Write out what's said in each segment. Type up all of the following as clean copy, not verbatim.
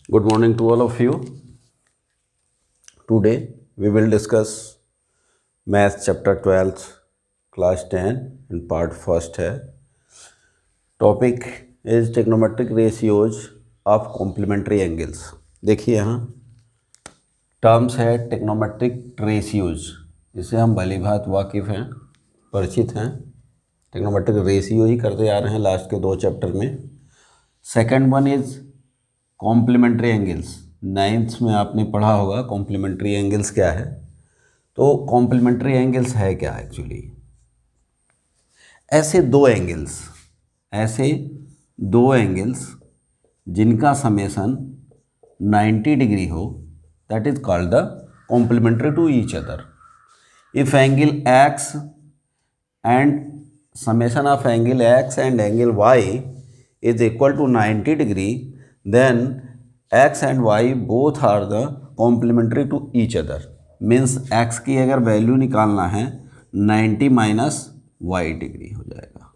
Good morning to all of you. Today we will discuss Math chapter 12th class 10 and part first है. Topic is trigonometric ratios of complementary angles. देखिए यहाँ terms है trigonometric ratios, इससे हम भली भांत वाकिफ़ हैं, परिचित हैं. trigonometric रेशियो ही करते आ रहे हैं लास्ट के 2 चैप्टर में. Second one is complementary angles. 9th में आपने पढ़ा होगा कॉम्प्लीमेंट्री एंगल्स क्या है. तो कॉम्प्लीमेंट्री एंगल्स है क्या एक्चुअली? ऐसे दो एंगल्स जिनका समेसन 90 डिग्री हो, that is called the complementary to each other. If angle X and summation of angle x and angle y is equal to 90 degree, then x and y both are the complementary to each other. Means x की अगर value निकालना है 90 minus Y degree हो जाएगा,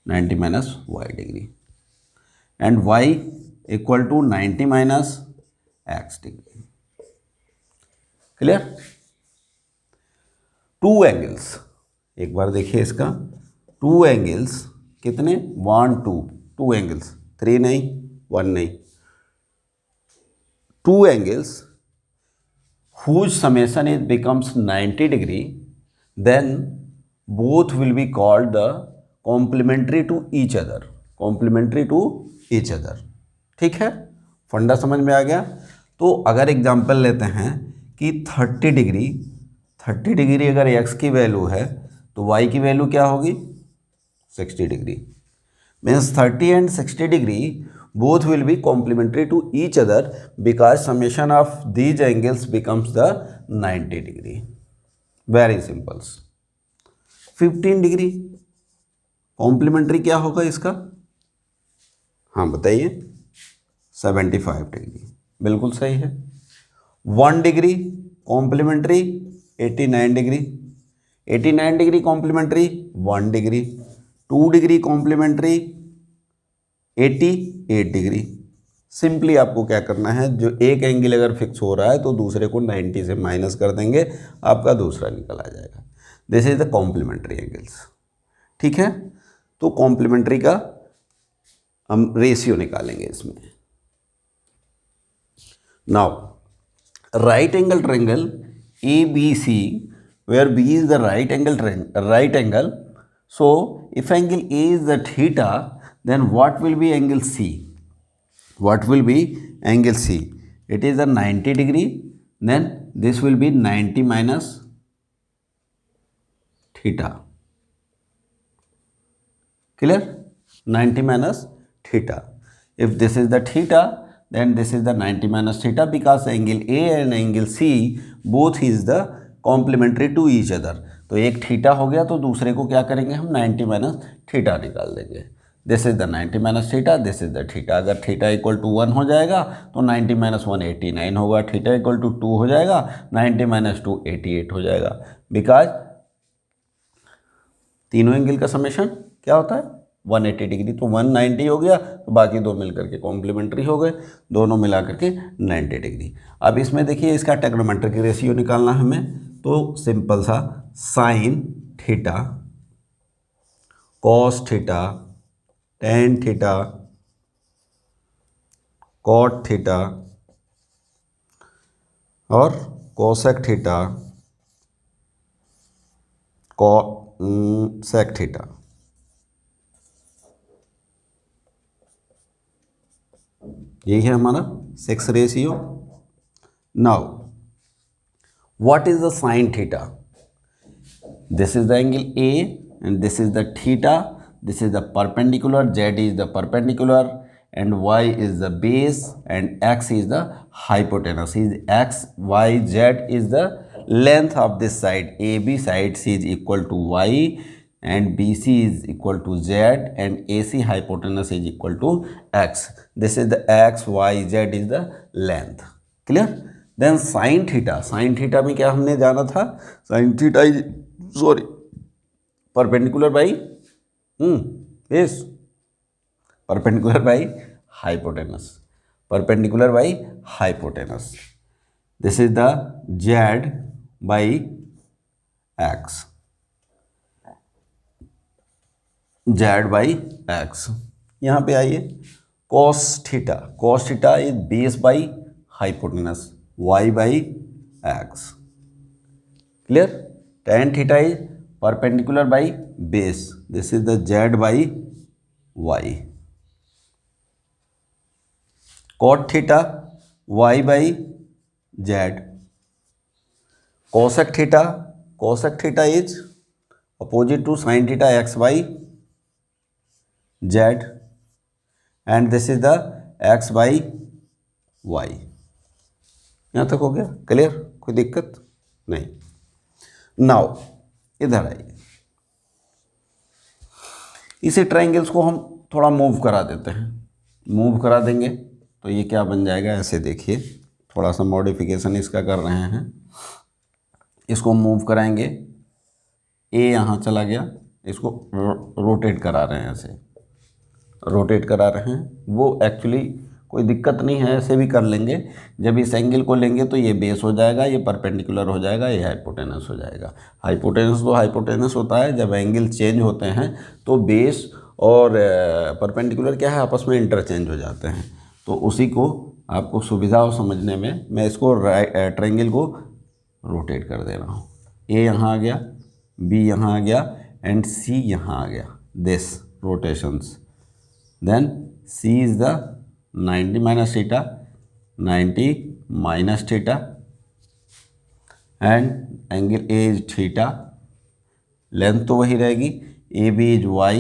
90 minus Y degree, and y equal to 90 minus X degree. Clear? Two angles, एक बार देखिए इसका. टू एंगल्स कितने? 1 2. टू एंगल्स, 3 नहीं, 1 नहीं. Two angles whose summation is becomes 90 degree, then both will be called the complementary to each other. Complementary to each other. ठीक है, फंडा समझ में आ गया. तो अगर एग्जांपल लेते हैं कि 30 डिग्री अगर एक्स की वैल्यू है तो y की वैल्यू क्या होगी? 60 degree. Means 30 and 60 degree both will be complementary to each other because summation of these angles becomes the 90 degree. Very simples. 15 degree complementary क्या होगा इसका? हाँ बताइए. 75 डिग्री. बिल्कुल सही है. 1 degree complementary 89 degree. 89 degree complementary 1 degree. 2 degree complementary 88 degree. Simply आपको क्या करना है, जो एक एंगल अगर फिक्स हो रहा है तो दूसरे को 90 से माइनस कर देंगे, आपका दूसरा निकल आ जाएगा. This is the complementary angles. ठीक है, तो कॉम्प्लीमेंट्री का हम रेशियो निकालेंगे इसमें. Now right angle triangle ABC, where B is the right angle. So if angle A is the theta, then what will be angle C? What will be angle C? It is a 90 degree. Then this will be 90 minus theta. Clear? 90 minus theta. If this is the theta, then this is the 90 minus theta, because angle A and angle C both is the complementary to each other. तो एक theta हो गया तो दूसरे को क्या करेंगे हम? 90 माइनस थीटा निकाल देंगे. This is the 90 minus theta, this is the theta. अगर थीटा इक्वल टू 1 हो जाएगा तो 90 माइनस 1 89 होगा. थीटा इक्वल टू 2 हो जाएगा, 90 माइनस 2 88 हो जाएगा. बिकॉज तीनों एंगल का समेशन क्या होता है? 180 डिग्री. तो 190 हो गया तो बाकी दो मिलकर के कॉम्प्लीमेंट्री हो गए, दोनों मिला करके 90 डिग्री. अब इसमें देखिए इसका ट्रिग्नोमेट्रिक रेशियो निकालना है हमें. तो सिंपल सा sine theta, cos theta, tan theta, cot theta और कोसेक थीटा, सेक थीटा. यही है हमारा 6 ratio. Now what is the sine theta? This is the angle A and this is the theta. This is the perpendicular, Z is the perpendicular and Y is the base and X is the hypotenuse. X, Y, Z is the length of this side. AB side C is equal to Y and BC is equal to Z and AC hypotenuse is equal to X. This is the X, Y, Z is the length. Clear? Then sine theta. Sine theta में क्या हमने जाना था? Sine theta is perpendicular by इस perpendicular by hypotenuse. perpendicular by hypotenuse. This is the z by x. z by x. यहाँ पे आइए cos theta is base by hypotenuse y by x. Clear? Tan theta is perpendicular by base. This is the z by y. Cot theta y by z. Cosec theta is opposite to sin theta x by z, and this is the x by y. यहाँ तक हो गया clear? कोई दिक्कत नहीं. Now इधर आइए, इसी ट्रायंगल्स को हम थोड़ा मूव करा देते हैं. मूव करा देंगे तो ये क्या बन जाएगा, ऐसे देखिए, थोड़ा सा मॉडिफिकेशन इसका कर रहे हैं. इसको मूव कराएंगे, ए यहाँ चला गया, इसको रोटेट करा रहे हैं, ऐसे रोटेट करा रहे हैं. वो एक्चुअली कोई दिक्कत नहीं है, ऐसे भी कर लेंगे. जब इस एंगल को लेंगे तो ये बेस हो जाएगा, ये परपेंडिकुलर हो जाएगा, ये हाइपोटेनस हो जाएगा. हाइपोटेनस तो हाइपोटेनस होता है, जब एंगल चेंज होते हैं तो बेस और परपेंडिकुलर क्या है, आपस में इंटरचेंज हो जाते हैं. तो उसी को आपको सुविधा हो समझने में मैं इसको ट्रायंगल को रोटेट कर दे रहा हूँ. ए यहाँ आ गया, बी यहाँ आ गया एंड सी यहाँ आ गया. This rotations, then C is the 90 minus theta, 90 minus theta, and angle A is theta. Length तो वही रहेगी, AB is y,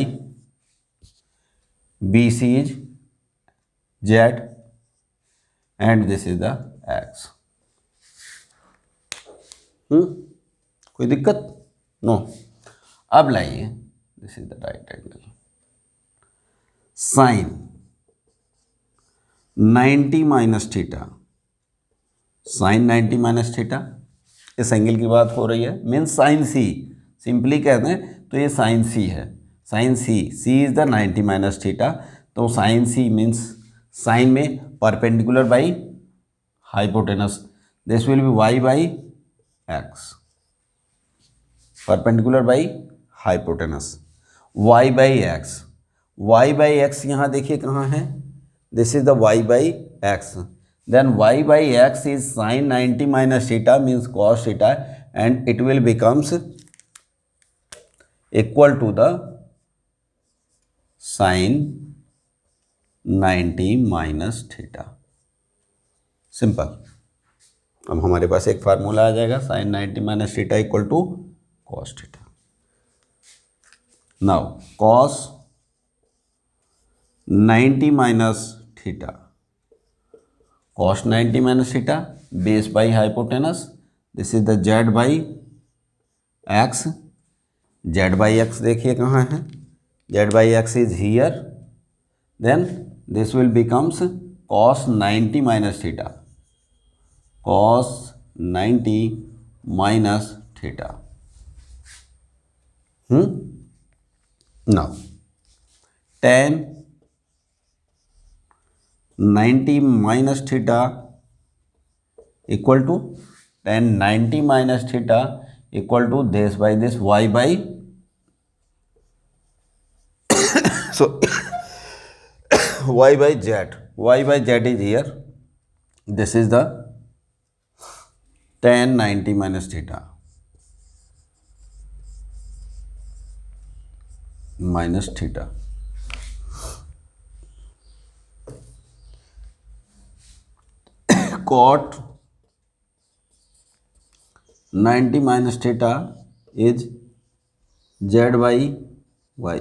BC is z, and this is the x. कोई दिक्कत? नो. अब लाइए, this is the right angle. Sine 90 minus theta, sine 90 minus theta, इस angle की बात हो रही है, मीन्स साइन सी. सिंपली कहते हैं तो ये साइन सी है. Sine C is the 90 minus theta. तो साइन सी मीन्स साइन में perpendicular by hypotenuse. This will be Y by X, perpendicular by hypotenuse. Y by X यहाँ देखिए कहाँ है, this is the y by x. Then y by x is sin 90 minus theta means cos theta, and it will becomes equal to the sin 90 minus theta. Simple. अब हमारे पास एक formula आ जाएगा, sin 90 minus theta equal to cos theta. Now cos 90 minus theta, cos 90 minus theta, base by hypotenuse. This is the Z by X. Z by X देखिए कहाँ है, Z by X is here. Then this will becomes cos 90 minus theta, cos 90 minus theta. Now tan 90 minus theta equal to tan 90 minus theta equal to this by this y by, so y by z is here. This is the tan 90 minus theta minus theta. Cot 90 minus theta is z by y.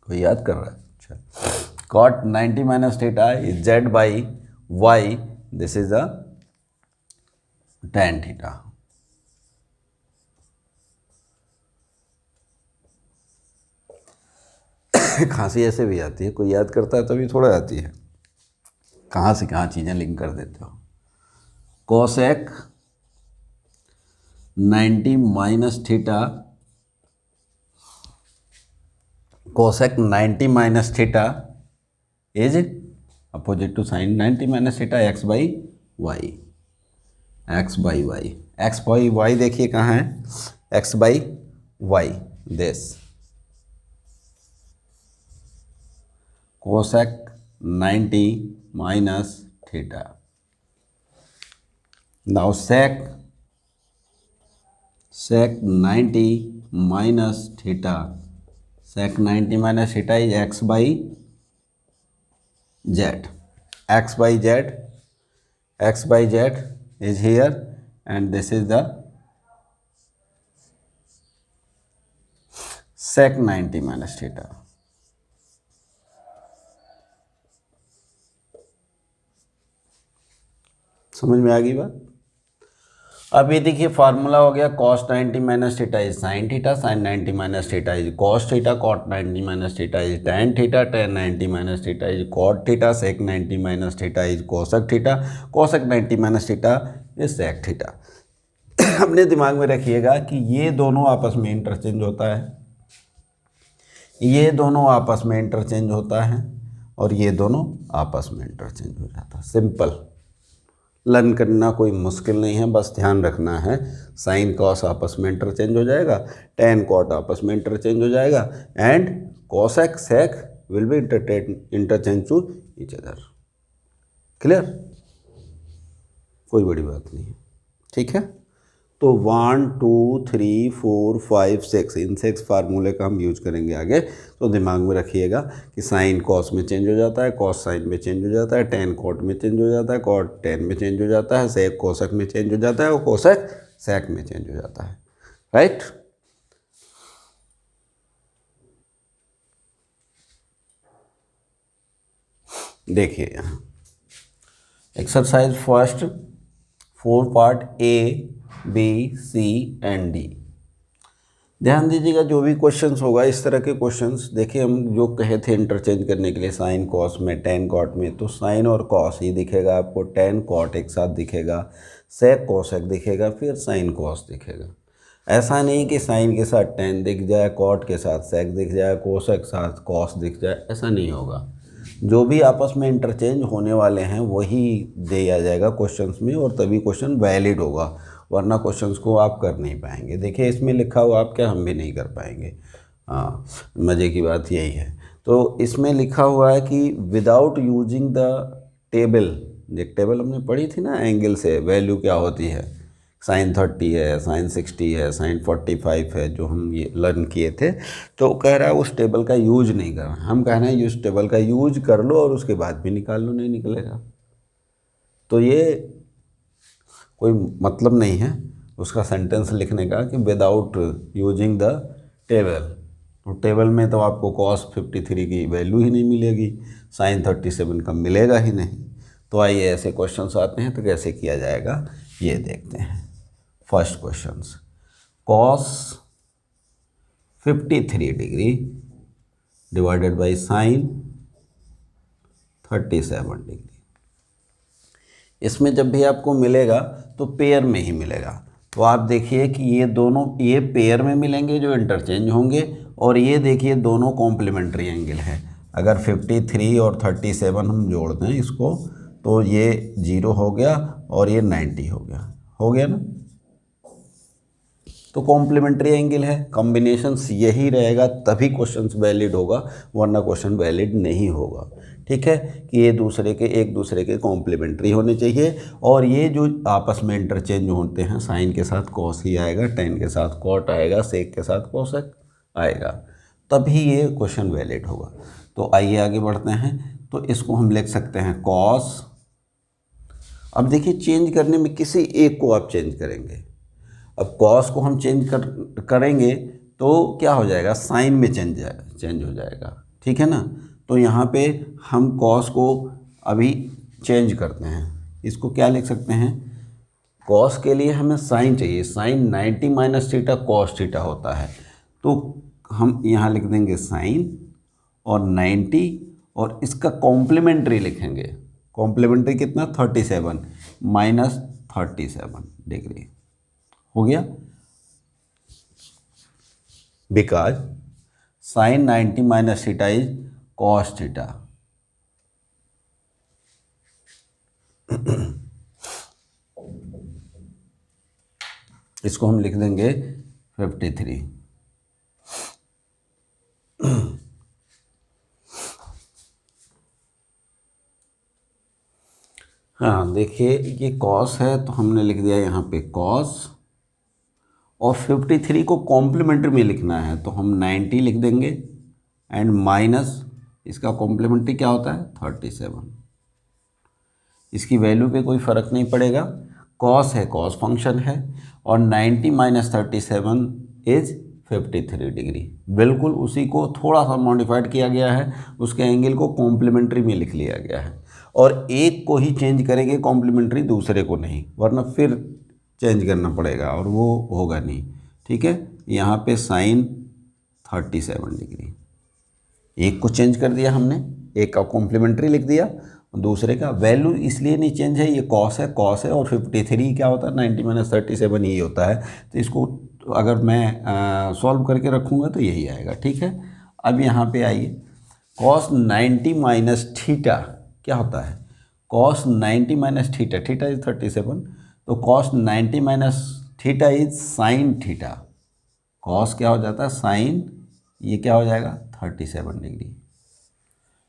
कोई याद कर रहा है? अच्छा. Cot 90 minus theta is z by y. This is the tan theta. खांसी ऐसे भी आती है, कोई याद करता है तभी थोड़ा आती है. कहाँ से कहाँ चीज़ें लिंक कर देते हो. Cosec 90 minus theta cosec 90 minus theta is opposite to sin 90 minus theta x by y, x by y, x by y देखिए कहाँ है, x by y, this cosec 90 minus theta. Now sec 90 minus theta, sec 90 minus theta is x by z, x by z is here and this is the sec 90 minus theta. समझ में आ गई बात। अब ये देखिए फार्मूला हो गया cos 90 minus theta is sine theta, sine 90 minus theta is cos theta, cot 90 minus theta is tan theta, tan 90 minus theta is cot theta, sec 90 minus theta is cosec theta, cosec 90 minus theta is sec theta. अपने दिमाग में रखिएगा कि ये दोनों आपस में interchange होता है, ये दोनों आपस में इंटरचेंज होता है और ये दोनों आपस में इंटरचेंज हो जाता है। सिंपल, लर्न करना कोई मुश्किल नहीं है, बस ध्यान रखना है। साइन कॉस आपस में इंटरचेंज हो जाएगा, टेन कॉट आपस में इंटरचेंज हो जाएगा and cosec sec will be interchange to each other. Clear, कोई बड़ी बात नहीं है, ठीक है। तो 1 2 3 4 5 6 इन 6 फार्मूले का हम यूज करेंगे आगे। तो दिमाग में रखिएगा कि साइन कॉस में चेंज हो जाता है, कॉस साइन में चेंज हो जाता है, टेन कॉट में चेंज हो जाता है, कॉट टेन में चेंज हो जाता है, सेक कोसेक में चेंज हो जाता है और कोसेक सेक में चेंज हो जाता है, राइट। देखिए यहाँ exercise first 4 part A B C and D. ध्यान दीजिएगा, जो भी क्वेश्चंस होगा इस तरह के क्वेश्चंस, देखिए हम जो कहे थे इंटरचेंज करने के लिए साइन कॉस में टेन कॉट में, तो साइन और कॉस ही दिखेगा आपको, टेन कॉट एक साथ दिखेगा, सेक कोसेक दिखेगा, फिर साइन कॉस दिखेगा। ऐसा नहीं कि साइन के साथ टेन दिख जाए, कॉट के साथ सेक दिख जाए, कोसेक के साथ कॉस दिख जाए, ऐसा नहीं होगा। जो भी आपस में इंटरचेंज होने वाले हैं वही दिया जाएगा क्वेश्चंस में और तभी क्वेश्चन वैलिड होगा, वरना क्वेश्चंस को आप कर नहीं पाएंगे। देखिए इसमें लिखा हुआ, आप क्या, हम भी नहीं कर पाएंगे। हाँ, मज़े की बात यही है। तो इसमें लिखा हुआ है कि विदाउट यूजिंग द टेबल, एक टेबल हमने पढ़ी थी ना एंगल से वैल्यू क्या होती है, साइन 30 है, साइन 60 है, साइन 45 है, जो हम ये लर्न किए थे। तो कह रहा है उस टेबल का यूज नहीं कर, हम कह रहे हैं उस टेबल का यूज कर लो और उसके बाद भी निकाल लो, नहीं निकलेगा। तो ये कोई मतलब नहीं है उसका सेंटेंस लिखने का कि विदाउट यूजिंग द टेबल। तो टेबल में तो आपको कॉस 53 की वैल्यू ही नहीं मिलेगी, साइन 37 का मिलेगा ही नहीं। तो आइए ऐसे क्वेश्चंस आते हैं तो कैसे किया जाएगा ये देखते हैं। First questions, cos 53 degree divided by sine 37 degree. इसमें जब भी आपको मिलेगा तो पेयर में ही मिलेगा। तो आप देखिए कि ये दोनों, ये पेयर में मिलेंगे जो इंटरचेंज होंगे, और ये देखिए दोनों कॉम्प्लीमेंट्री एंगल है। अगर 53 और 37 हम जोड़ दें इसको तो ये 0 हो गया और ये 90 हो गया ना। तो कॉम्प्लीमेंट्री एंगल है, कॉम्बिनेशंस यही रहेगा तभी क्वेश्चंस वैलिड होगा, वरना क्वेश्चन वैलिड नहीं होगा। ठीक है कि ये एक दूसरे के कॉम्प्लीमेंट्री होने चाहिए, और ये जो आपस में इंटरचेंज होते हैं, साइन के साथ कॉस ही आएगा, टेन के साथ कॉट आएगा, सेक के साथ कोसेक आएगा, तभी ये क्वेश्चन वैलिड होगा। तो आइए आगे बढ़ते हैं। तो इसको हम लिख सकते हैं कॉस। अब देखिए चेंज करने में किसी एक को आप चेंज करेंगे। अब कॉस को हम चेंज करेंगे तो क्या हो जाएगा, साइन में चेंज हो जाएगा, ठीक है ना। तो यहाँ पे हम कॉस को अभी चेंज करते हैं, इसको क्या लिख सकते हैं, कॉस के लिए हमें साइन चाहिए, sine 90 minus theta cos theta होता है। तो हम यहाँ लिख देंगे साइन और 90 और इसका कॉम्प्लीमेंट्री लिखेंगे। कॉम्प्लीमेंट्री कितना, 37 माइनस 37 डिग्री हो गया। Because sign 90 minus theta is cos theta. इसको हम लिख देंगे 53। हाँ देखिए, ये कॉस है तो हमने लिख दिया यहाँ पे कॉस, और 53 को कॉम्प्लीमेंट्री में लिखना है तो हम 90 लिख देंगे, एंड माइनस इसका कॉम्प्लीमेंट्री क्या होता है 37। इसकी वैल्यू पे कोई फ़र्क नहीं पड़ेगा, कॉस है, कॉस फंक्शन है, और 90 माइनस 37 इज 53 डिग्री। बिल्कुल उसी को थोड़ा सा मॉडिफाइड किया गया है, उसके एंगल को कॉम्प्लीमेंट्री में लिख लिया गया है, और एक को ही चेंज करेंगे कॉम्प्लीमेंट्री, दूसरे को नहीं, वरना फिर चेंज करना पड़ेगा और वो होगा नहीं। ठीक है, यहाँ पे साइन 37 डिग्री, एक को चेंज कर दिया हमने, एक का कॉम्प्लीमेंट्री लिख दिया, दूसरे का वैल्यू इसलिए नहीं चेंज है, ये कॉस है, कॉस है, और 53 क्या होता है 90 माइनस 37 यही होता है। तो इसको अगर मैं सॉल्व करके रखूँगा तो यही आएगा। ठीक है, अब यहाँ पे आइए, कॉस 90 माइनस थीटा क्या होता है, cos 90 minus theta, theta is 37, तो cos 90 minus theta is sine theta. Cos क्या हो जाता है साइन, ये क्या हो जाएगा 37 डिग्री।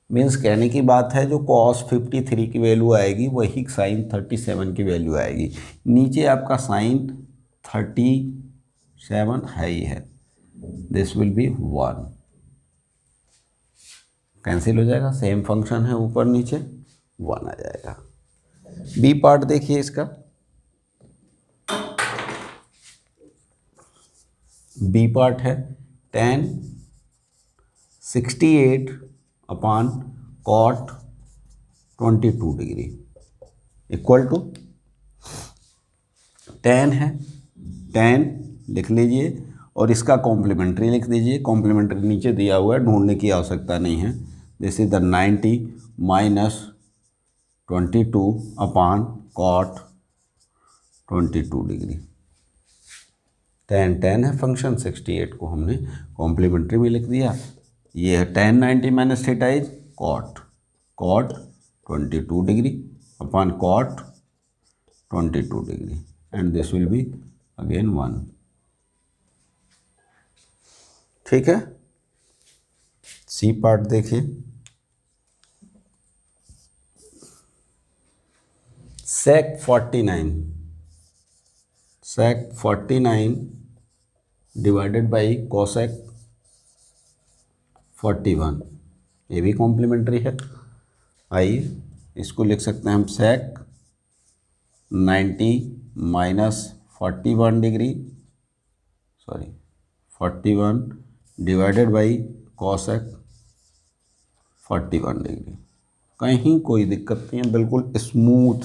मीन्स कहने की बात है, जो कॉस 53 की वैल्यू आएगी वही साइन 37 की वैल्यू आएगी। नीचे आपका साइन 37 है ही है, दिस विल बी 1, कैंसिल हो जाएगा, सेम फंक्शन है, ऊपर नीचे 1 आ जाएगा। बी पार्ट देखिए इसका, बी पार्ट है tan 68 upon cot 22 degree equal to, tan है, tan लिख लीजिए और इसका कॉम्प्लीमेंट्री लिख दीजिए, कॉम्प्लीमेंट्री नीचे दिया हुआ है, ढूंढने की आवश्यकता नहीं है। This is the 90 minus 22 upon cot 22 degree. tan है फंक्शन, 68 को हमने कॉम्प्लीमेंट्री में लिख दिया। ये है tan 90 minus theta is cot 22 degree upon cot 22 degree, and this will be again 1। ठीक है, सी पार्ट देखिए, sec 49 डिवाइडेड बाई cosec 41, ये भी कॉम्प्लीमेंट्री है। आइए इसको लिख सकते हैं हम sec 90 minus 41 degree, 41 divided by cosec 41 degree. कहीं कोई दिक्कत नहीं है, बिल्कुल स्मूथ,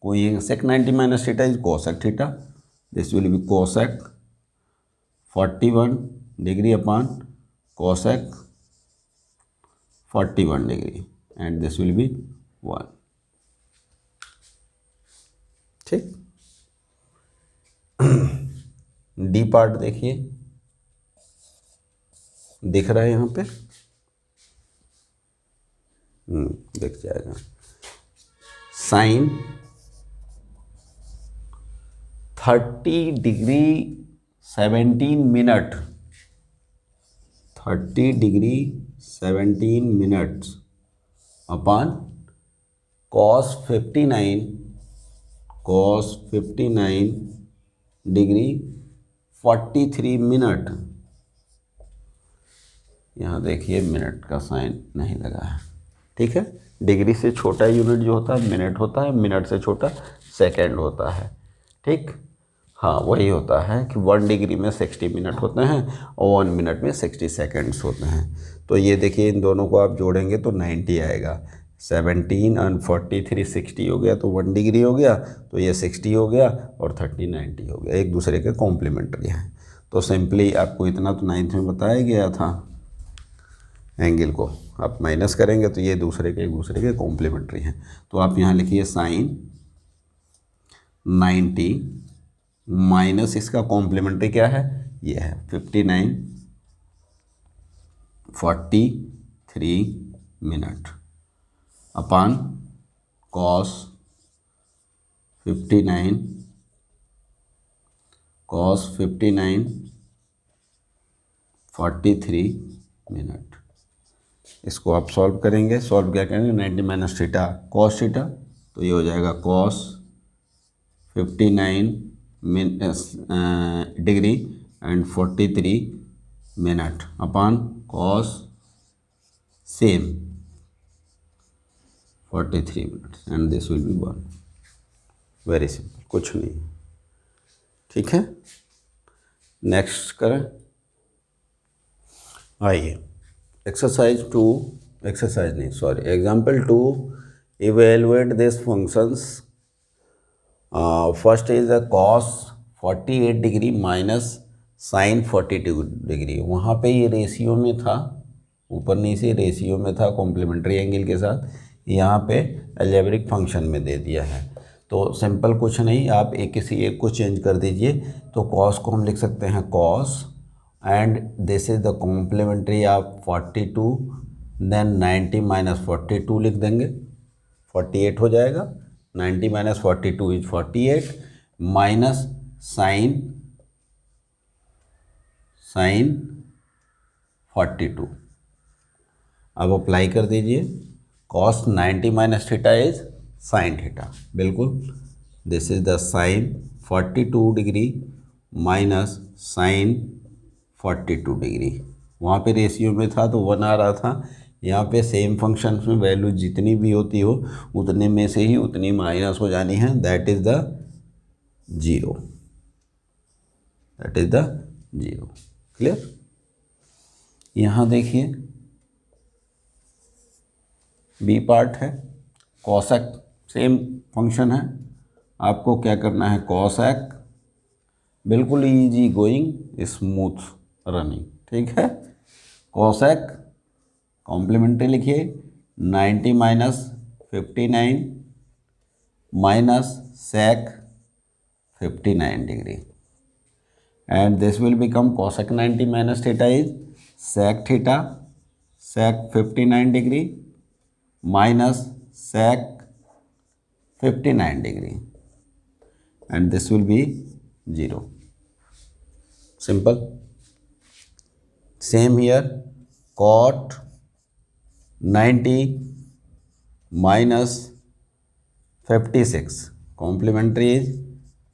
कोई sec 90 minus theta is cosec theta, this will B cosec 41 degree upon cosec 41 degree, and this will be 1। ठीक, डी पार्ट देखिए, दिख रहा है यहाँ पे, दिख जाएगा, sine 30 degree 17 minute, 30 degree 17 minutes upon cos 59 degree 43 minute. यहाँ देखिए मिनट का साइन नहीं लगा है। ठीक है, डिग्री से छोटा यूनिट जो होता है मिनट होता है, मिनट से छोटा सेकंड होता है। ठीक, हाँ वही होता है कि 1 डिग्री में 60 मिनट होते हैं और 1 मिनट में 60 सेकंड्स होते हैं। तो ये देखिए, इन दोनों को आप जोड़ेंगे तो 90 आएगा, 17 और 43 60 हो गया, तो 1 डिग्री हो गया, तो ये 60 हो गया और 30 90 हो गया, एक दूसरे के कॉम्प्लीमेंट्री हैं। तो सिंपली आपको इतना तो 9th में बताया गया था, एंगल को आप माइनस करेंगे तो ये दूसरे के कॉम्प्लीमेंट्री हैं। तो आप यहाँ लिखिए साइन 90 माइनस इसका कॉम्प्लीमेंट्री क्या है, ये है 59 43 मिनट अपान कॉस 59 43 मिनट। इसको आप सॉल्व करेंगे, सॉल्व क्या करेंगे, 90 माइनस थीटा कॉस थीटा, तो ये हो जाएगा cos 59 degree and 43 minute upon cos same 43 minutes and this will be 1। Very simple, कुछ नहीं, ठीक है। नेक्स्ट करें, आइए एक्सरसाइज 2, एक्सरसाइज नहीं sorry, example 2, evaluate this functions. First is the cos 48 degree minus sine 42 degree. वहाँ पे ये रेशियो में था, ऊपर नीचे रेशियो में था कॉम्प्लीमेंट्री एंगल के साथ, यहाँ पे अलजेब्रिक फंक्शन में दे दिया है। तो सिंपल कुछ नहीं, आप किसी एक को चेंज कर दीजिए। तो कॉस को हम लिख सकते हैं cos and this is the complementary of 42, then 90 minus 42 लिख देंगे, 48 हो जाएगा। 90 माइनस 42 इज 48 माइनस साइन 42। अब अप्लाई कर दीजिए, cos 90 minus theta is sine theta, बिल्कुल this is the sine 42 degree minus sine 42 degree. वहाँ पे रेशियो में था तो 1 आ रहा था, यहाँ पे सेम फंक्शन में वैल्यू जितनी भी होती हो उतने में से ही उतनी माइनस हो जानी है, that is the 0, that is the 0। Clear. यहाँ देखिए बी पार्ट है, कॉसेक सेम फंक्शन है, आपको क्या करना है, कॉसेक बिल्कुल इजी गोइंग स्मूथ रनिंग, ठीक है। कॉसेक कॉम्प्लीमेंट्री लिखिए 90 minus 59 minus sec 59 degree and this will become cosec 90 minus theta is sec theta sec 59 degree minus sec 59 degree and this will be 0. Simple. Same here, cot 90 minus 56, complementary is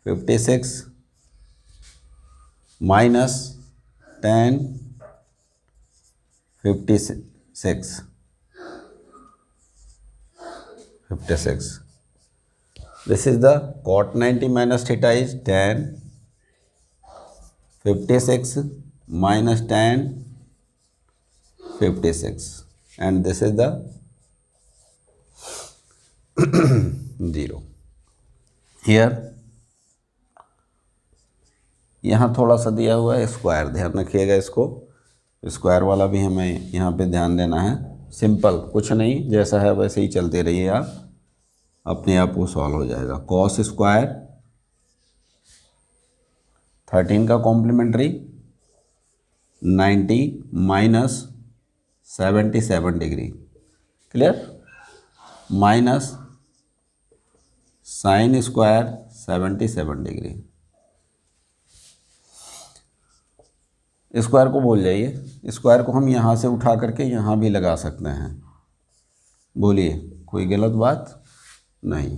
56 minus tan 56 This is the cot 90 minus theta is tan 56 minus tan 56 and this is the 0. Here यहाँ थोड़ा सा दिया हुआ है square, ध्यान रखिएगा, इसको square वाला भी हमें यहाँ पे ध्यान देना है। सिंपल कुछ नहीं, जैसा है वैसे ही चलते रहिए आप, अपने आप वो सॉल्व हो जाएगा। कॉस स्क्वायर 13 का complementary 90 minus 77 degree, clear, minus sine square 77 degree. Square को भूल जाइए, स्क्वायर को हम यहाँ से उठा करके यहाँ भी लगा सकते हैं, बोलिए कोई गलत बात नहीं।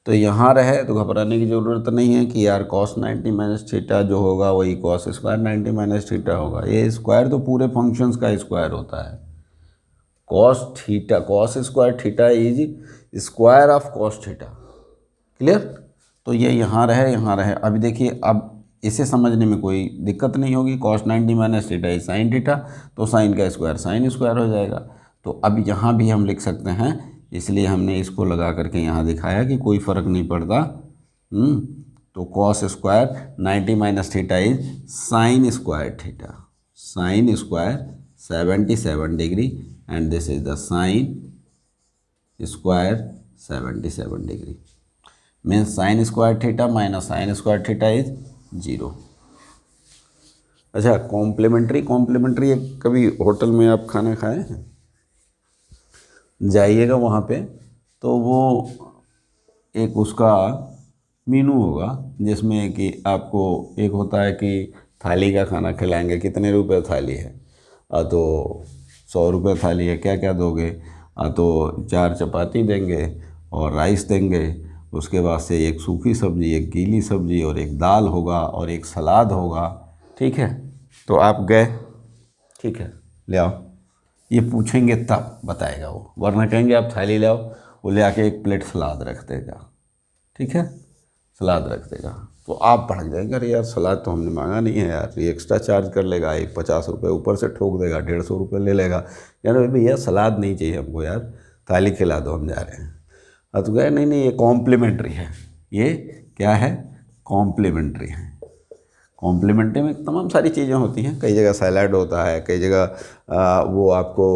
तो यहाँ रहे तो घबराने की ज़रूरत नहीं है कि यार cos 90 माइनस थीटा जो होगा वही cos स्क्वायर 90 माइनस थीटा होगा। ये स्क्वायर तो पूरे फंक्शंस का स्क्वायर होता है। cos square theta is square of cos theta, clear. तो ये यहाँ रहे। अभी देखिए, अब इसे समझने में कोई दिक्कत नहीं होगी। cos 90 minus theta is sine theta, तो साइन का स्क्वायर साइन स्क्वायर हो जाएगा। तो अब यहाँ भी हम लिख सकते हैं, इसलिए हमने इसको लगा करके यहाँ दिखाया कि कोई फ़र्क नहीं पड़ता। तो cos square 90 minus theta is sine square theta, sign square 77 degree and this is the sign square 77 degree, means sine square theta minus sine square theta is 0। अच्छा, कॉम्प्लीमेंट्री, कॉम्प्लीमेंट्री कभी होटल में आप खाना खाए हैं? जाइएगा वहाँ पे तो वो एक उसका मीनू होगा जिसमें कि आपको एक होता है कि थाली का खाना खिलाएंगे, कितने रुपए थाली है, तो 100 रुपये थाली है, क्या क्या दोगे, तो 4 चपाती देंगे और राइस देंगे, उसके बाद से एक सूखी सब्ज़ी, एक गीली सब्ज़ी और एक दाल होगा और एक सलाद होगा। ठीक है, तो आप गए, ठीक है, ले आओ, ये पूछेंगे तब बताएगा वो, वरना कहेंगे आप थाली ले आओ, वो ले आके एक प्लेट सलाद रख देगा। ठीक है, सलाद रख देगा तो आप भड़क जाएंगे, अरे यार सलाद तो हमने मांगा नहीं है यार, ये एक्स्ट्रा चार्ज कर लेगा, एक 50 रुपये ऊपर से ठोक देगा, 150 रुपये ले लेगा। यार भैया सलाद नहीं चाहिए हमको यार, थाली खिला दो, हम जा रहे हैं। तो कहे नहीं नहीं, ये कॉम्प्लीमेंट्री है, ये क्या है, कॉम्प्लीमेंट्री है। कॉम्प्लीमेंट्री में तमाम सारी चीज़ें होती हैं, कई जगह सैलड होता है, कई जगह वो आपको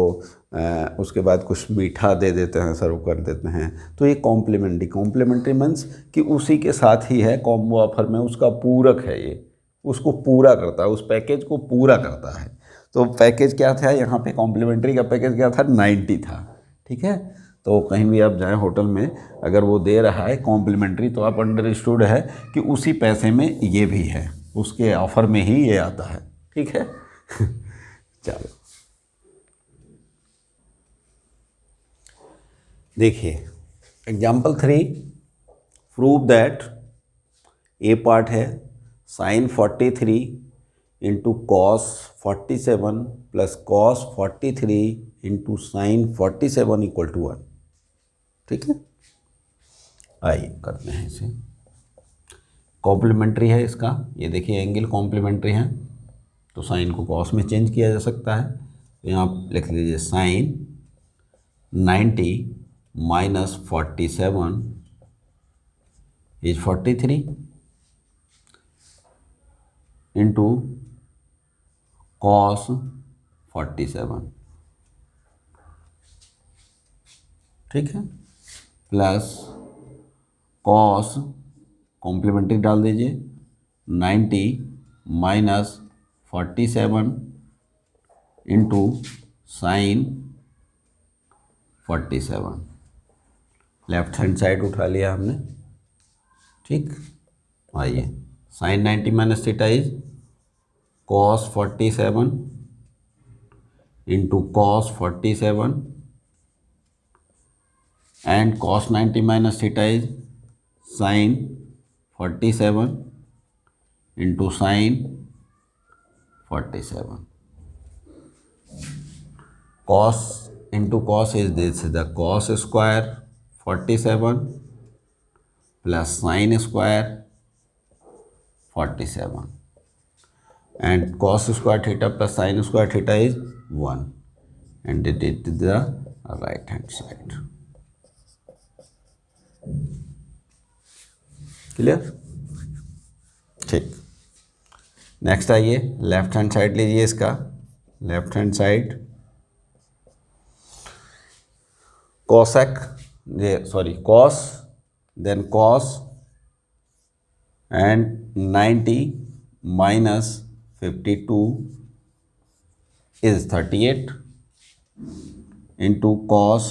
उसके बाद कुछ मीठा दे देते हैं, सर्व कर देते हैं। तो ये कॉम्प्लीमेंट्री, कॉम्प्लीमेंट्री मीन्स कि उसी के साथ ही है, कॉम्बो ऑफर में उसका पूरक है, ये उसको पूरा करता है, उस पैकेज को पूरा करता है। तो पैकेज क्या था यहाँ पे, कॉम्प्लीमेंट्री का पैकेज क्या था, 90 था। ठीक है, तो कहीं भी आप जाएं होटल में, अगर वो दे रहा है कॉम्प्लीमेंट्री तो आप अंडरस्टूड है कि उसी पैसे में ये भी है, उसके ऑफर में ही ये आता है। ठीक है चलो देखिए example 3, prove that A part है sin 43 into cos 47 plus cos 43 into sine 47 equal to 1। ठीक है, आइए करते हैं इसे। कॉम्प्लीमेंट्री है इसका, ये देखिए एंगल कॉम्प्लीमेंट्री है, तो साइन को कॉस में चेंज किया जा सकता है। तो यहाँ आप लिख लीजिए sine 90 minus 47 is 43 into cos 47। ठीक है, प्लस कॉस कॉम्प्लीमेंट्री डाल दीजिए 90 minus 47 into sine 47। Left hand side उठा लिया हमने। ठीक, आइए sine 90 minus theta is cos 47 into cos 47 and cos 90 minus theta is sine 47 into sine 47। Cos into cos is this, the cos square 47 plus sine square 47 and cos square theta plus sin square theta is 1 and it is the right hand side. Clear? ठीक, next आइए left hand side लीजिए इसका। Left hand side cosec, sorry cos, then cos and 90 minus 52 is 38 into cos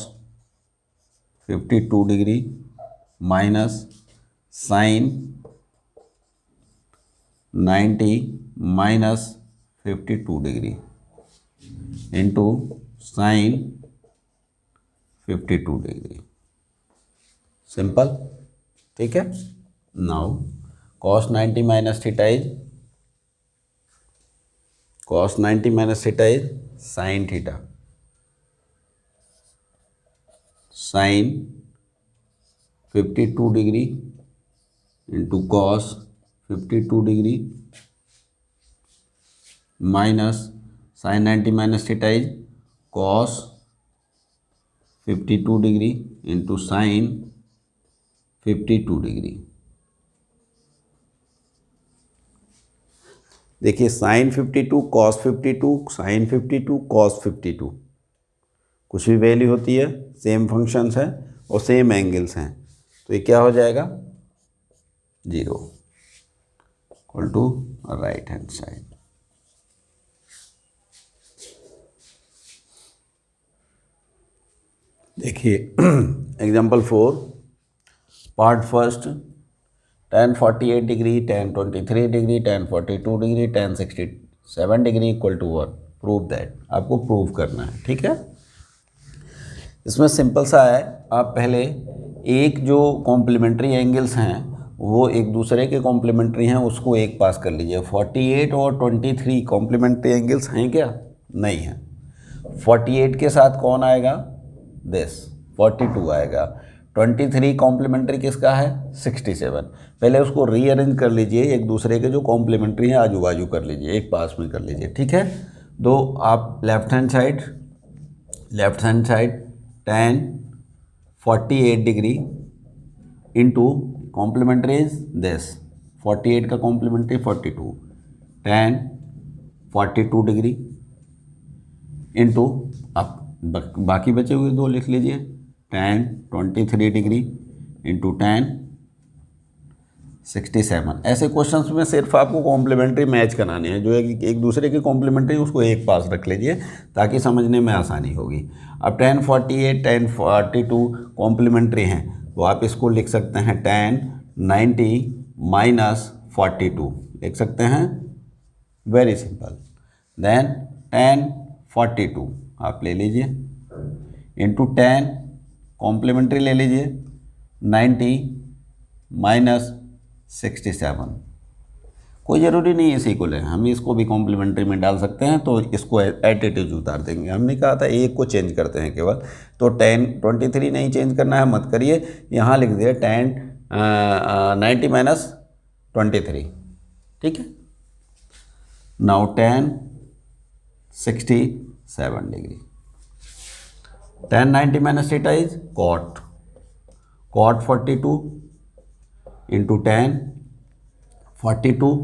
52 degree minus sin 90 minus 52 degree into sin 52 degree। Simple, ठीक है। Now cos 90 minus theta is cos 90 minus theta is sin theta, sin 52 degree into cos 52 degree minus sin 90 minus theta is cos 52 degree into sin 52 degree। देखिए sign 52 cos 52 sign 52 cos 52, कुछ भी value होती है, same functions हैं और same angles हैं, तो ये क्या हो जाएगा 0 equal to right hand side. देखिए example 4 part first, tan 48 degree, tan 23 degree, tan 42 degree, tan 67 degree equal to 1, prove that. आपको प्रूव करना है, ठीक है। इसमें सिंपल सा है, आप पहले एक जो कॉम्प्लीमेंट्री एंगल्स हैं वो एक दूसरे के कॉम्प्लीमेंट्री हैं, उसको एक पास कर लीजिए। 48 और 23 कॉम्प्लीमेंट्री एंगल्स हैं क्या? नहीं हैं। 48 के साथ कौन आएगा? दिस 42 आएगा। 23 कॉम्प्लीमेंट्री किसका है? 67। पहले उसको रीअरेंज कर लीजिए, एक दूसरे के जो कॉम्प्लीमेंट्री हैं आजू बाजू कर लीजिए, एक पास में कर लीजिए, ठीक है। तो आप left hand side tan 48 degree into complementary is this, 48 का कॉम्प्लीमेंट्री 42, tan 42 डिग्री इंटू, आप बाकी बचे हुए दो लिख लीजिए, tan 23 डिग्री इंटू tan 67। ऐसे क्वेश्चंस में सिर्फ आपको कॉम्प्लीमेंट्री मैच कराने हैं, जो एक दूसरे के कॉम्प्लीमेंट्री उसको एक पास रख लीजिए ताकि समझने में आसानी होगी। अब tan 48 tan 42 कॉम्प्लीमेंट्री हैं, तो आप इसको लिख सकते हैं tan 90 माइनस 42 लिख सकते हैं, वेरी सिंपल। देन tan 42 आप ले लीजिए इंटू tan कॉम्प्लीमेंट्री ले लीजिए 90 माइनस 67। कोई ज़रूरी नहीं इसी को लें, हम इसको भी कॉम्प्लीमेंट्री में डाल सकते हैं, तो इसको एटीट्यूड उतार देंगे। हमने कहा था एक को चेंज करते हैं केवल, तो tan 23 नहीं चेंज करना है, मत करिए, यहाँ लिख दिए tan 90 माइनस 23, ठीक है। Now tan 67 degree, tan 90 minus theta is cot 42 into tan 42,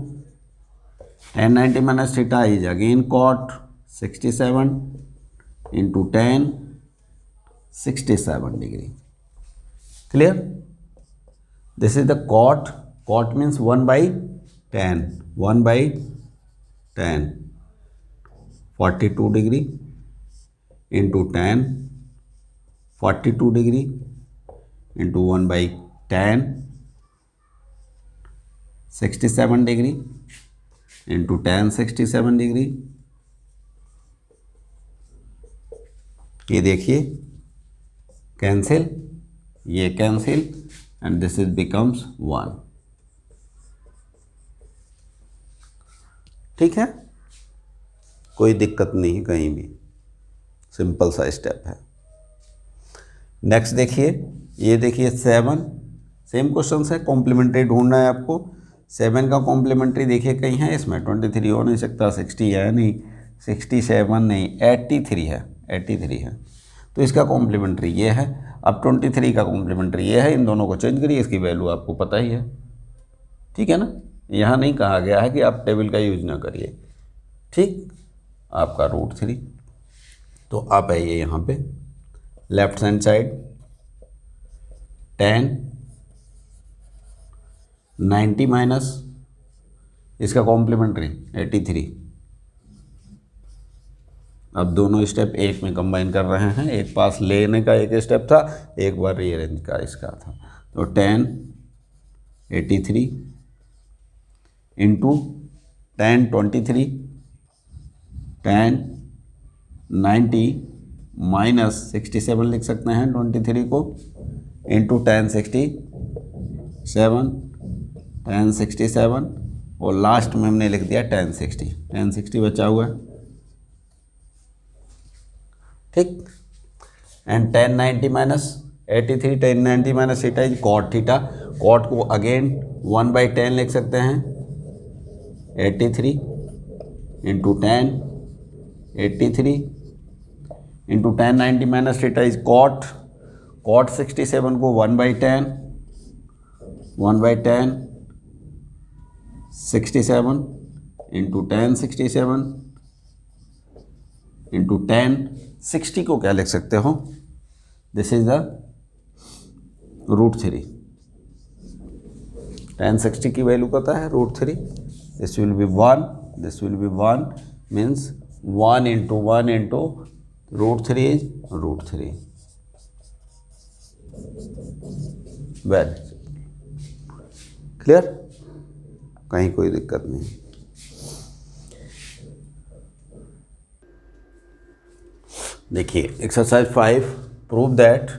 tan 90 minus theta is again cot 67 into tan 67 degree. Clear? This is the cot means 1/10, 1/10 42 degree into tan 42 degree into 1/10 67 degree into tan 67 degree. ये देखिए cancel, ये cancel, and this is becomes 1, ठीक है। कोई दिक्कत नहीं कहीं भी, सिंपल सा स्टेप है। नेक्स्ट देखिए, ये देखिए 7, सेम क्वेश्चन है, कॉम्प्लीमेंट्री ढूंढना है आपको। 7 का कॉम्प्लीमेंट्री देखिए कहीं है इसमें, 23 हो नहीं सकता, 60 है नहीं, 67 नहीं, 83 है, 83 है, तो इसका कॉम्प्लीमेंट्री ये है। अब 23 का कॉम्प्लीमेंट्री ये है, इन दोनों को चेंज करिए, इसकी वैल्यू आपको पता ही है, ठीक है ना। यहाँ नहीं कहा गया है कि आप टेबल का यूज ना करिए, ठीक। आपका √3, तो आप आइए यहाँ पे left hand side, tan 90 minus इसका कॉम्प्लीमेंट्री 83। अब दोनों स्टेप एक में कंबाइन कर रहे हैं, एक पास लेने का एक स्टेप था, एक बार रीअरेंज का इसका था। तो tan 83 into tan 23 tan 90 minus 67 लिख सकते हैं 23 को, इंटू tan 67 और लास्ट में हमने लिख दिया tan 60 बचा हुआ है, ठीक। And tan 90 minus 83, tan 90 minus theta is cot theta, cot को अगेन 1/10 लिख सकते हैं, 83 into tan 83 into tan 90 minus theta is cot 67 को 1/10 67 इंटू tan 67 इंटू tan 60 को क्या लिख सकते हो, दिस इज द √3। tan 60 की वैल्यू पता है √3, this will be 1, this will be 1 means 1 into √3 is √3, very clear, कहीं कोई दिक्कत नहीं। देखिए exercise 5, prove that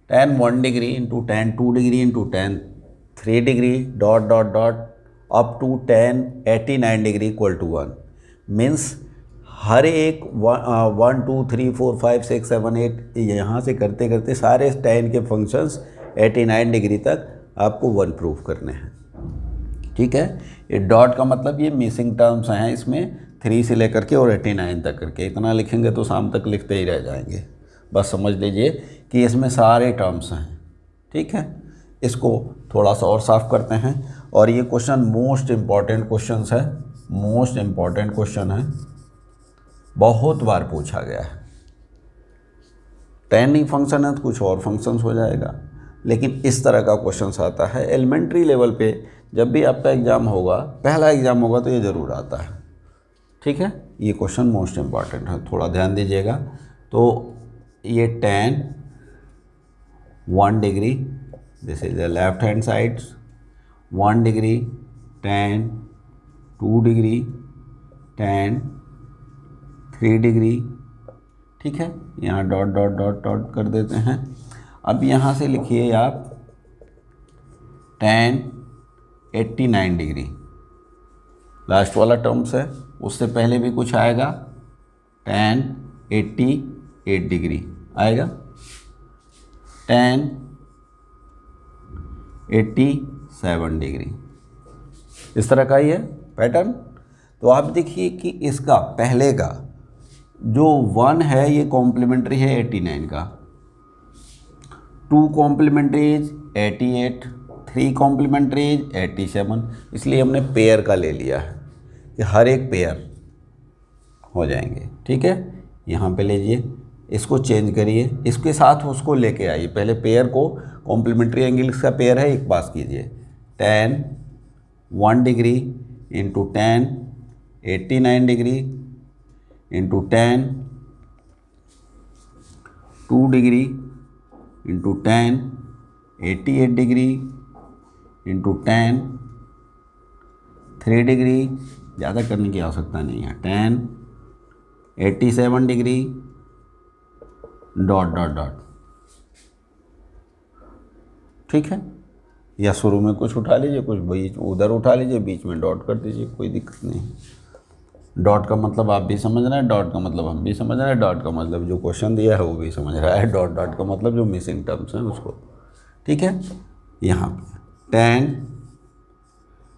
tan 1 degree into tan 2 degree into tan 3 degree dot dot dot up to tan 89 degree equal to 1। Means हर एक 1 2 3 4 5 6 7 8 यहाँ से करते करते सारे tan के फंक्शंस 89 डिग्री तक आपको 1 प्रूव करने हैं। ठीक है, ये डॉट का मतलब ये मिसिंग टर्म्स हैं इसमें 3 से लेकर के और 89 तक करके, इतना लिखेंगे तो शाम तक लिखते ही रह जाएंगे। बस समझ लीजिए कि इसमें सारे टर्म्स हैं। ठीक है, इसको थोड़ा सा और साफ करते हैं। और ये क्वेश्चन मोस्ट इम्पॉर्टेंट क्वेश्चन है, मोस्ट इम्पॉर्टेंट क्वेश्चन है, बहुत बार पूछा गया है। tan फंक्शन है तो कुछ और फंक्शंस हो जाएगा, लेकिन इस तरह का क्वेश्चन आता है एलिमेंट्री लेवल पे। जब भी आपका एग्ज़ाम होगा, पहला एग्ज़ाम होगा, तो ये ज़रूर आता है। ठीक है, ये क्वेश्चन मोस्ट इम्पॉर्टेंट है, थोड़ा ध्यान दीजिएगा। तो ये tan 1 degree, this is the left hand side, 1 degree, tan 2 degree, tan 3 degree. ठीक है, यहाँ डॉट डॉट डॉट डॉट कर देते हैं। अब यहाँ से लिखिए आप tan 89 डिग्री, लास्ट वाला टर्म्स है, उससे पहले भी कुछ आएगा, tan 88 डिग्री आएगा, tan 87 डिग्री, इस तरह का ही है पैटर्न। तो आप देखिए कि इसका पहले का जो 1 है ये कॉम्प्लीमेंट्री है 89 का, 2 कॉम्प्लीमेंट्री इज 88, 3 कॉम्प्लीमेंट्री इज 87, इसलिए हमने पेयर का ले लिया है कि हर एक पेयर हो जाएंगे। ठीक है, यहाँ पे लीजिए, इसको चेंज करिए, इसके साथ उसको लेके आइए। पहले पेयर को, कॉम्प्लीमेंट्री एंगल्स का पेयर है, एक पास कीजिए, tan 1 degree into tan 89 degree into tan 2 degree into tan 88 degree into tan 3 degree, ज़्यादा करने की आवश्यकता नहीं है, tan 87 degree dot dot dot. ठीक है, या शुरू में कुछ उठा लीजिए, कुछ बीच उधर उठा लीजिए, बीच में डॉट कर दीजिए, कोई दिक्कत नहीं। डॉट का मतलब आप भी समझ रहे हैं, डॉट का मतलब हम भी समझ रहे हैं, डॉट का मतलब जो क्वेश्चन दिया है वो भी समझ रहा है, डॉट डॉट का मतलब जो मिसिंग टर्म्स हैं उसको। ठीक है, यहाँ पे tan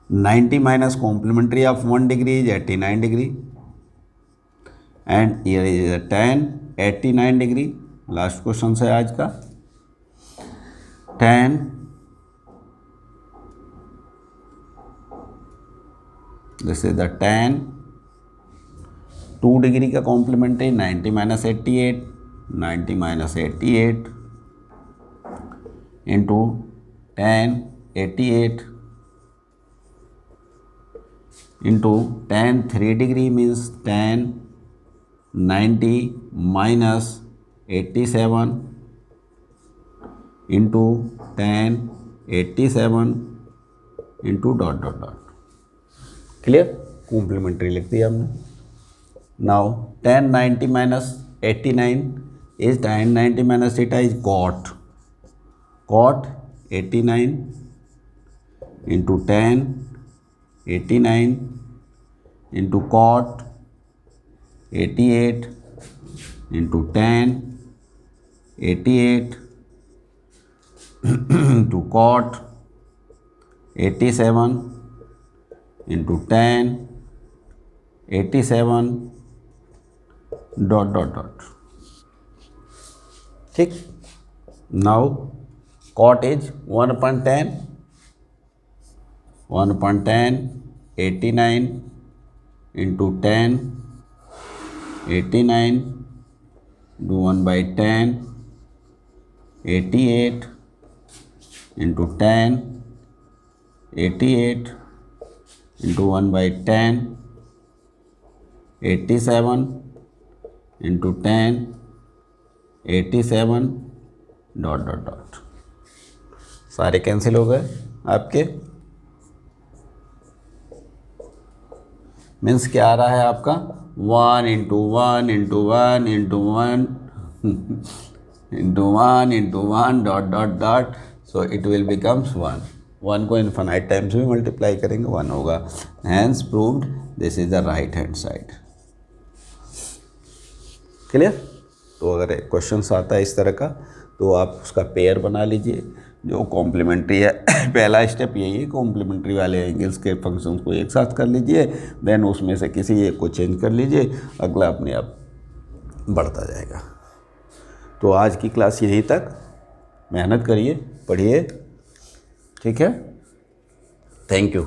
90 minus complementary of 1 degree is 89 degree and here is tan 89 degree. Last question है आज का, tan this is the tan 2 degree का complementary 90 minus 88, 90 minus 88 into tan 88 into tan 3 degree means tan 90 minus 87 into tan 87 into dot dot dot. Clear, complementary लिख दिया हमने। Now tan 90 minus 89 is tan 90 minus theta is cot 89 into tan 89 into cot 88 into tan 88 into cot 87 into tan 87 dot dot dot. ठीक, now cot is 1/10 89 into tan 89 do 1/10 88 into tan 88 into 1/10 87 into tan 87 dot dot dot. सारे cancel हो गए आपके। Means क्या आ रहा है आपका 1 into 1 into 1 into 1 into 1 into 1 dot dot dot, so it will becomes 1। 1 को इन्फिनाइट टाइम्स भी मल्टीप्लाई करेंगे 1 होगा। Hence proved this is the right hand side. Clear? तो अगर क्वेश्चन आता है इस तरह का तो आप उसका पेयर बना लीजिए जो कॉम्प्लीमेंट्री है। पहला स्टेप यही है, कॉम्प्लीमेंट्री वाले एंगल्स के फंक्शंस को एक साथ कर लीजिए, देन उसमें से किसी एक को चेंज कर लीजिए, अगला अपने आप बढ़ता जाएगा। तो आज की क्लास यहीं तक, मेहनत करिए, पढ़िए, ठीक है। Thank you.